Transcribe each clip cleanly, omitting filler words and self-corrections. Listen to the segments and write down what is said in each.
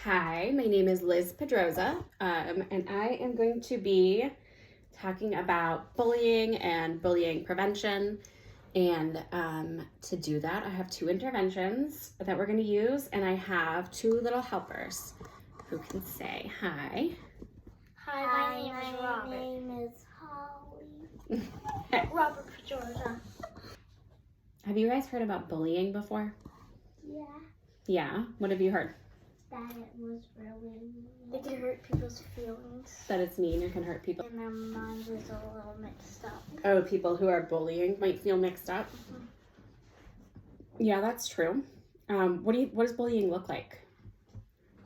Hi, my name is Liz Pedroza, and I am going to be talking about bullying and bullying prevention. And to do that, I have two interventions that we're going to use, and I have two little helpers who can say hi. Hi, my name is Holly. Robert Pedroza. Have you guys heard about bullying before? Yeah. Yeah? What have you heard? That it was really mean. It can hurt people's feelings. That it's mean and can hurt people. And their minds is a little mixed up. Oh, people who are bullying might feel mixed up. Mm-hmm. Yeah, that's true. What does bullying look like?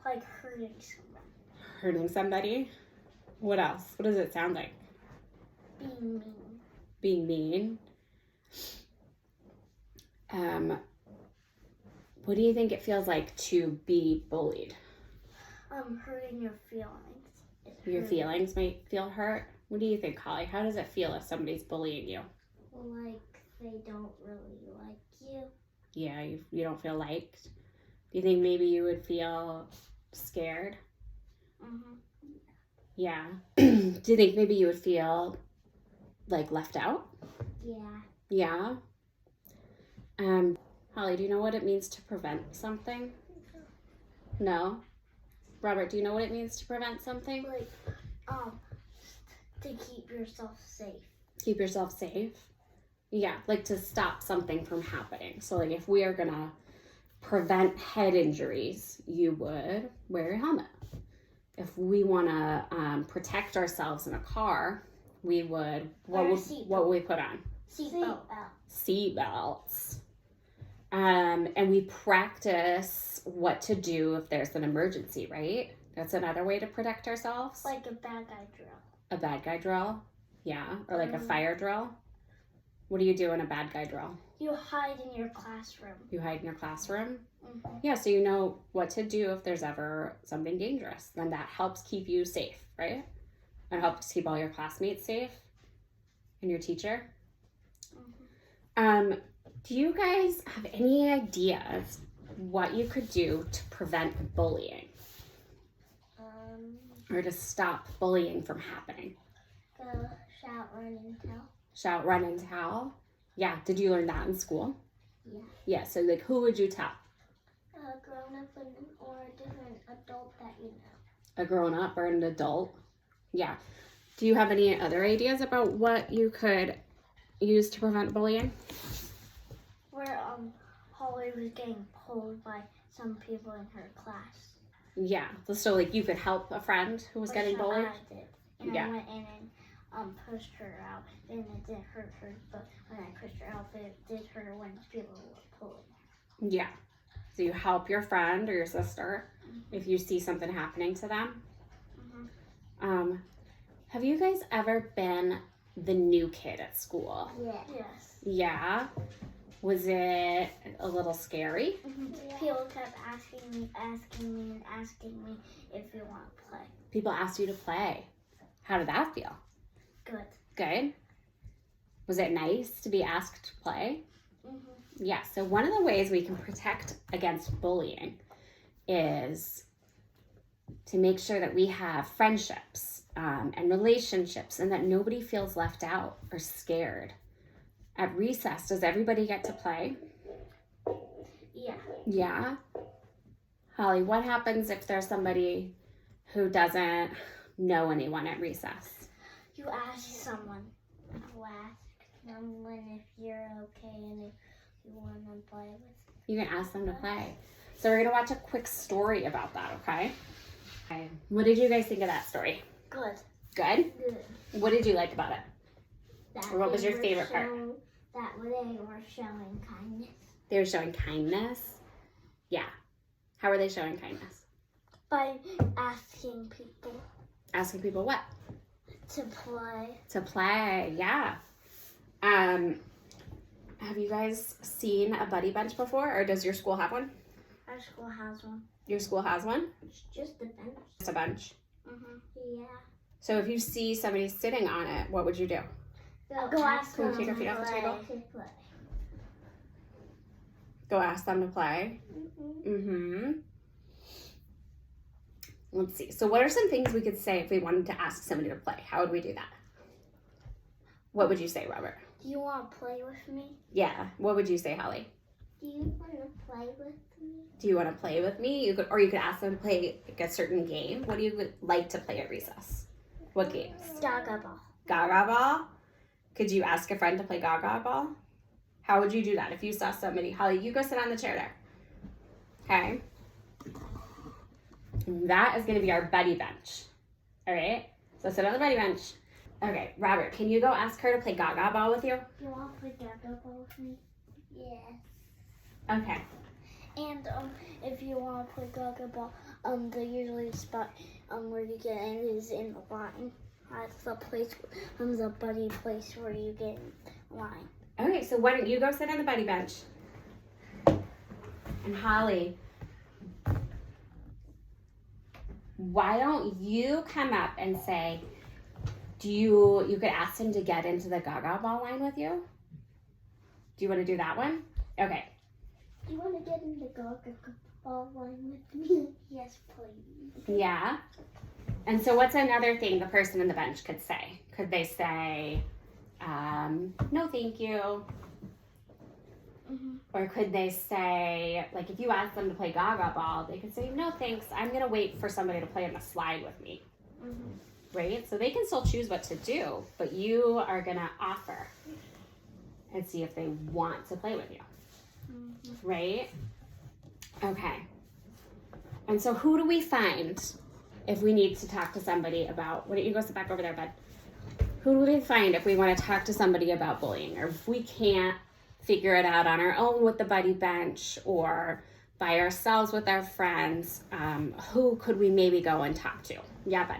Like hurting someone. Hurting somebody? What else? What does it sound like? Being mean. Being mean? What do you think it feels like to be bullied? Hurting your feelings. Your feelings might feel hurt. What do you think, Holly? How does it feel if somebody's bullying you? Like they don't really like you. Yeah, you don't feel liked. Do you think maybe you would feel scared? Mm-hmm. Yeah. Do you think maybe you would feel like left out? Yeah. Yeah. Holly, do you know what it means to prevent something? No? Robert, do you know what it means to prevent something? Like, to keep yourself safe. Keep yourself safe? Yeah, like to stop something from happening. So like if we are gonna prevent head injuries, you would wear a helmet. If we wanna protect ourselves in a car, we would, what would we put on? Seat belts. And we practice what to do if there's an emergency, right? That's another way to protect ourselves. Like a bad guy drill. A bad guy drill? Yeah. Or like a fire drill? What do you do in a bad guy drill? You hide in your classroom. You hide in your classroom? Mm-hmm. Yeah, so you know what to do if there's ever something dangerous. Then that helps keep you safe, right? And helps keep all your classmates safe and your teacher. Mm-hmm. Do you guys have any ideas what you could do to prevent bullying? Or to stop bullying from happening? Go shout, run, and tell. Shout, run, and tell? Yeah, did you learn that in school? Yeah. Yeah, so like who would you tell? A grown-up or a different adult that you know. A grown-up or an adult? Yeah. Do you have any other ideas about what you could use to prevent bullying? Where Holly was getting pulled by some people in her class. Yeah, so like you could help a friend who was getting bullied? I did. And I went in and pushed her out. And it didn't hurt her, but when I pushed her out, it did hurt her when people were pulling. Yeah. So you help your friend or your sister if you see something happening to them. Mm-hmm. Have you guys ever been the new kid at school? Yeah. Yes. Yeah. Was it a little scary? Mm-hmm. Yeah. People kept asking me if you want to play. People asked you to play. How did that feel? Good. Good? Was it nice to be asked to play? Mm-hmm. Yeah, so one of the ways we can protect against bullying is to make sure that we have friendships and relationships and that nobody feels left out or scared. At recess, does everybody get to play? Yeah. Yeah? Holly, what happens if there's somebody who doesn't know anyone at recess? You ask someone. You ask someone if you're okay and if you want to play with them. You can ask them to play. So we're going to watch a quick story about that, okay? What did you guys think of that story? Good. Good? Good. What did you like about it? That Or what was your favorite part? That they were showing kindness. They were showing kindness? Yeah. How were they showing kindness? By asking people. Asking people what? To play. To play, yeah. Have you guys seen a buddy bench before, or does your school have one? Our school has one. Your school has one? It's just a bench. It's a bench. Yeah. So if you see somebody sitting on it, what would you do? Go ask them Take your feet off the table. to play. Go ask them to play. Mm-hmm. Let's see. So what are some things we could say if we wanted to ask somebody to play? How would we do that? What would you say, Robert? Do you want to play with me? Yeah. What would you say, Holly? Do you want to play with me? Do you want to play with me? You could ask them to play like a certain game. What do you like to play at recess? What games? Gaga ball. Gaga ball? Could you ask a friend to play Gaga ball? How would you do that if you saw somebody? Holly, you go sit on the chair there. Okay. That is going to be our buddy bench. All right. So sit on the buddy bench. Okay, Robert, can you go ask her to play Gaga ball with you? You want to play Gaga ball with me? Yes. Okay. And if you want to play Gaga ball, the usually spot where you get in is in the line. That's the place, the buddy place where you get in line. Okay, so why don't you go sit on the buddy bench? And Holly, why don't you come up and say, you could ask him to get into the Gaga ball line with you? Do you want to do that one? Okay. Do you want to get in the Gaga ball line with me? Yes, please. Yeah. And so what's another thing the person in the bench could say? Could they say, no, thank you? Mm-hmm. Or could they say, like if you ask them to play Gaga ball, they could say, no, thanks. I'm going to wait for somebody to play on the slide with me. Mm-hmm. Right? So they can still choose what to do, but you are going to offer and see if they want to play with you. Mm-hmm. Right? Okay. And so who do we find if we need to talk to somebody about, why don't you go sit back over there, bud? Who do we find if we want to talk to somebody about bullying, or if we can't figure it out on our own with the buddy bench or by ourselves with our friends? Who could we maybe go and talk to? Yeah, bud.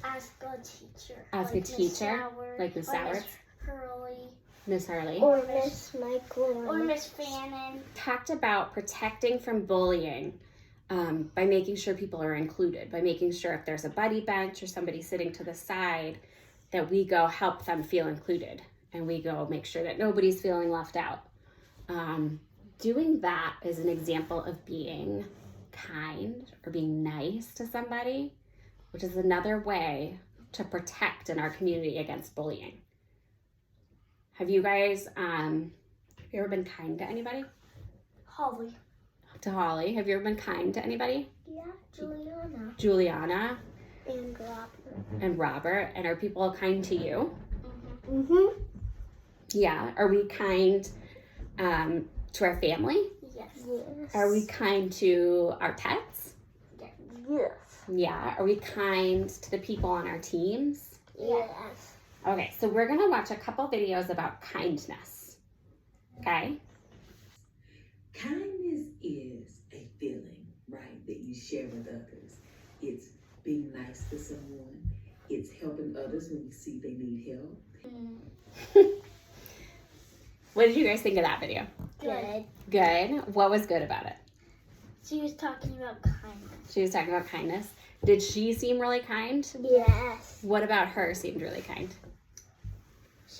Ask a teacher. Ask like a teacher, like Miss or Sowers, Miss Hurley, Miss Hurley. or Miss Michael, or Miss Fannin. Talked about protecting from bullying by making sure people are included, by making sure if there's a buddy bench or somebody sitting to the side, that we go help them feel included, and we go make sure that nobody's feeling left out. Doing that is an example of being kind or being nice to somebody, which is another way to protect in our community against bullying. Have you guys, have you ever been kind to anybody? Holly. To Holly. Have you ever been kind to anybody? Yeah, Juliana. Juliana. And Robert. And Robert. And are people kind to you? Mm-hmm. Yeah. Are we kind to our family? Yes. Are we kind to our pets? Yes. Yeah. Are we kind to the people on our teams? Yes. Okay, so we're going to watch a couple videos about kindness. Okay? Kindness is a feeling, right, that you share with others. It's being nice to someone. It's helping others when you see they need help. What did you guys think of that video? Good. Good. What was good about it? She was talking about kindness. She was talking about kindness. Did she seem really kind? Yes. What about her seemed really kind?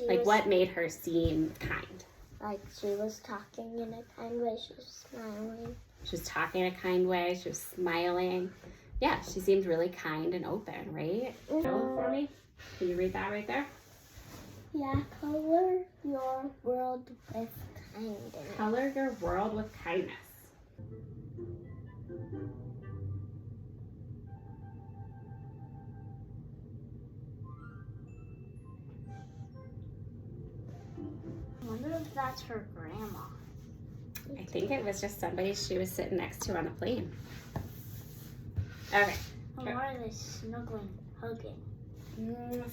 Like, what made her seem kind? Like, she was talking in a kind way. She was smiling. She was talking in a kind way. She was smiling. Yeah, she seemed really kind and open, right? Show for me. Can you read that right there? Yeah, color your world with kindness. Color your world with kindness. I wonder if that's her grandma. I think it was just somebody she was sitting next to on a plane. Okay. And why are they snuggling, hugging?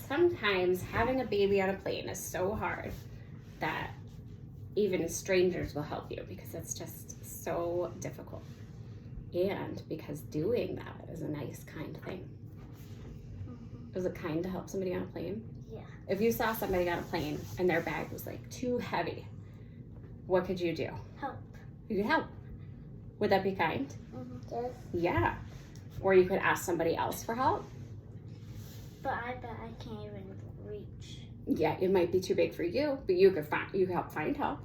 Sometimes having a baby on a plane is so hard that even strangers will help you because it's just so difficult. And because doing that is a nice, kind thing. Is it kind to help somebody on a plane? Yeah. If you saw somebody on a plane and their bag was like too heavy, what could you do? Help. You could help. Would that be kind? Yes. Yeah. Or you could ask somebody else for help. But I bet I can't even reach. Yeah, it might be too big for you, but you could help find help.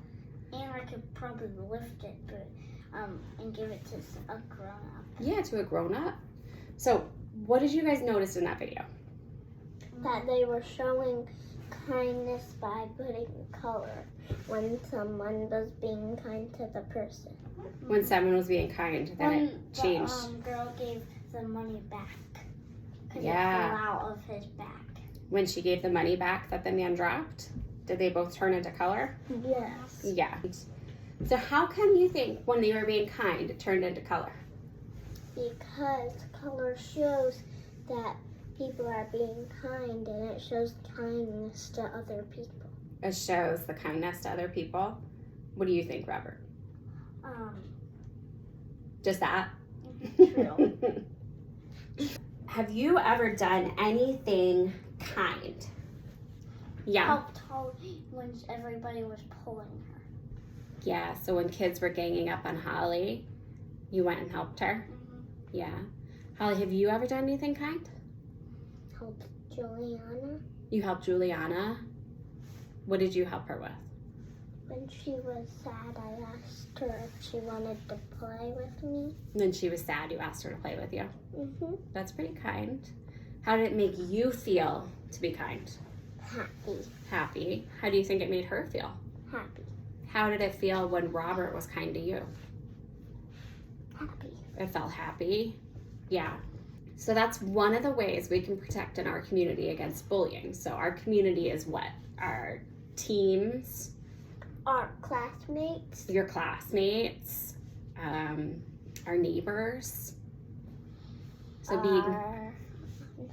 And I could probably lift it, but and give it to a grown up. Yeah, to a grown up. So what did you guys notice in that video? That they were showing kindness by putting color when someone was being kind to the person. When someone was being kind, then it changed. The girl gave the money back. Because Yeah. it fell out of his back. When she gave the money back that the man dropped, did they both turn into color? Yes. Yeah. So how come you think when they were being kind, it turned into color? Because color shows that people are being kind, and it shows kindness to other people. It shows the kindness to other people. What do you think, Robert? Just that? True. Have you ever done anything kind? Yeah. Helped Holly when everybody was pulling her. Yeah, so when kids were ganging up on Holly, you went and helped her? Yeah. Holly, have you ever done anything kind? Helped Juliana You helped Juliana. What did you help her with? when she was sad. I asked her if she wanted to play with me. When she was sad, you asked her to play with you. That's pretty kind. How did it make you feel to be kind? Happy. Happy. How do you think it made her feel? Happy. How did it feel when Robert was kind to you? Happy. It felt happy. Yeah. So that's one of the ways we can protect in our community against bullying. So our community is what? Our teams, Our classmates. your classmates, our neighbors. So being Our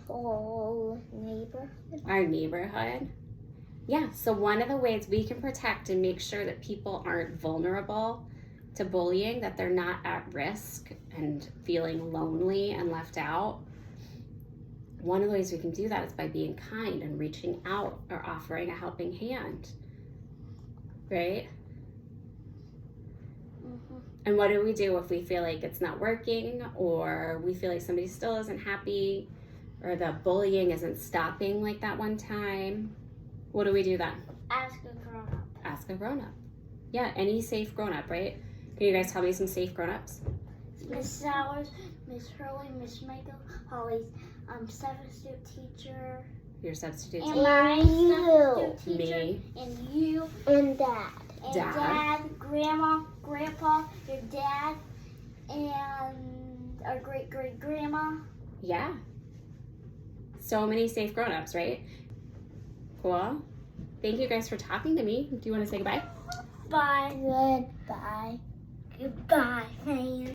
whole neighborhood. our neighborhood. Yeah, so one of the ways we can protect and make sure that people aren't vulnerable to bullying, that they're not at risk and feeling lonely and left out, one of the ways we can do that is by being kind and reaching out or offering a helping hand, right? And what do we do if we feel like it's not working, or we feel like somebody still isn't happy, or the bullying isn't stopping like that one time? What do we do then? Ask a grown-up. Ask a grown-up. Yeah, any safe grown-up, right? Can you guys tell me some safe grown-ups? Miss Sowers, Miss Hurley, Miss Michael, Holly's substitute teacher, Your substitute and teacher. my substitute teacher, Me. and you, and Dad, and Dad. Dad, Grandma, Grandpa, your dad, and our great-great-grandma. Yeah. So many safe grown-ups, right? Cool. Thank you guys for talking to me. Do you want to say goodbye? Bye. Goodbye. Goodbye, fans.